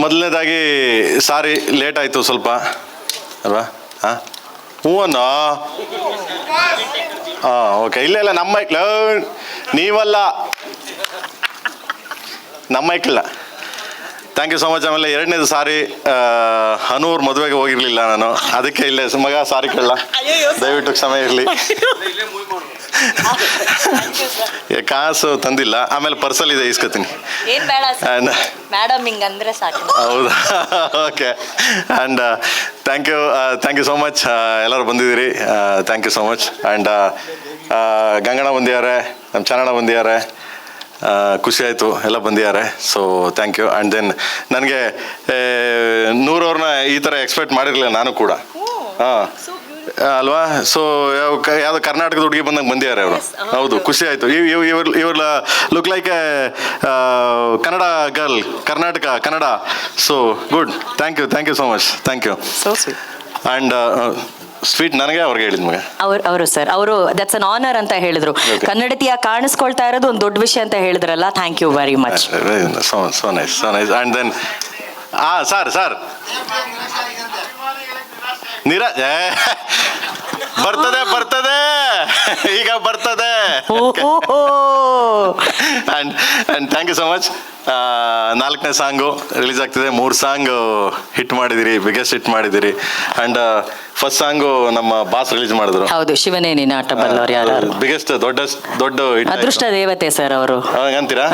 ಮೊದಲನೇದಾಗಿ ಸಾರಿ ಲೇಟ್ ಆಯಿತು ಸ್ವಲ್ಪ ಅಲ್ವಾ. ಹಾಂ ಹ್ಞೂ ಅನ್ನೋ. ಹಾಂ ಓಕೆ. ಇಲ್ಲ ನಮ್ಮ ನೀವಲ್ಲ, ನಮ್ಮ ಮೈಕಲ್ಲ. Thank you so much. ಆಮೇಲೆ ಎರಡನೇದು ಸಾರಿ, ಅನೂರ್ ಮದುವೆಗೆ ಹೋಗಿರಲಿಲ್ಲ ನಾನು, ಅದಕ್ಕೆ ಇಲ್ಲೇ ಮಗ ಸಾರಿ ಕೇಳಲ್ಲ, ದಯವಿಟ್ಟು ಕ್ಷಮೆ ಇರಲಿ. ಕಾಸು ತಂದಿಲ್ಲ, ಆಮೇಲೆ ಪರ್ಸಲ್ ಇದೆ, ಇಸ್ಕೊತೀನಿ. ಹೌದಾ, okay. And thank you so much, ಎಲ್ಲರೂ ಬಂದಿದ್ದೀರಿ, thank you so much. And Ganganna ಬಂದಿದ್ದಾರೆ, ನಮ್ಮ ಚನ್ನಣ್ಣ ಬಂದಿದ್ದಾರೆ, ಖುಷಿ ಆಯಿತು, ಎಲ್ಲ ಬಂದಿದ್ದಾರೆ. So thank you. And then ನನಗೆ ನೂರವ್ರನ್ನ ಈ ಥರ ಎಕ್ಸ್ಪೆಕ್ಟ್ ಮಾಡಿರಲಿಲ್ಲ ನಾನು ಕೂಡ. ಹಾಂ ಅಲ್ವಾ. ಸೊ ಯಾವುದು ಕರ್ನಾಟಕದ ಹುಡುಗಿ ಬಂದಂಗೆ ಬಂದಿದ್ದಾರೆ ಅವರು. ಹೌದು, ಖುಷಿ ಆಯಿತು. ಇವ್ರ look like a Kannada girl, Kannada. So good. Thank you so much. Thank you. And sweet ನನಗೆ ಅವ್ರಿಗೆ ಹೇಳಿದ ಮಗ ಅವರು ಸರ್, ಅವರು ದಟ್ಸ್ ಅನ್ ಆನರ್ ಅಂತ ಹೇಳಿದ್ರು. ಕನ್ನಡತಿಯ ಕಾಣಿಸ್ಕೊಳ್ತಾ ಇರೋದು ಒಂದು ದೊಡ್ಡ ವಿಷಯ ಅಂತ ಹೇಳಿದ್ರಲ್ಲ. Thank you very much. So nice. And then sir Neeraj ಬರ್ತದೆ ಈಗ ಬರ್ತದೆ. And thank you so much. 4ನೇ ಸಾಂಗು ರಿಲೀಸ್ ಆಗ್ತಿದೆ. 3 ಸಾಂಗ್ ಹಿಟ್ ಮಾಡಿದಿರಿ, ಬಿಗ್ಗೆಸ್ಟ್ ಹಿಟ್ ಮಾಡಿದಿರಿ. ಆ್ಯಂಡ್ ಫಸ್ಟ್ ಸಾಂಗು ನಮ್ಮ ಬಾಸ್ ರಿಲೀಸ್ ಮಾಡಿದ್ರು. ಹೌದು, ಶಿವನೇ ನಿನ್ನ ಆಟ ಬಲ್ಲವರು ಯಾರು. ಬಿಗ್ಗೆಸ್ಟ್ ದೊಡ್ಡ ಹಿಟ್. ಅದೃಷ್ಟ ದೇವತೆ ಸರ್ ಅವರು ಅಂತೀರಾ?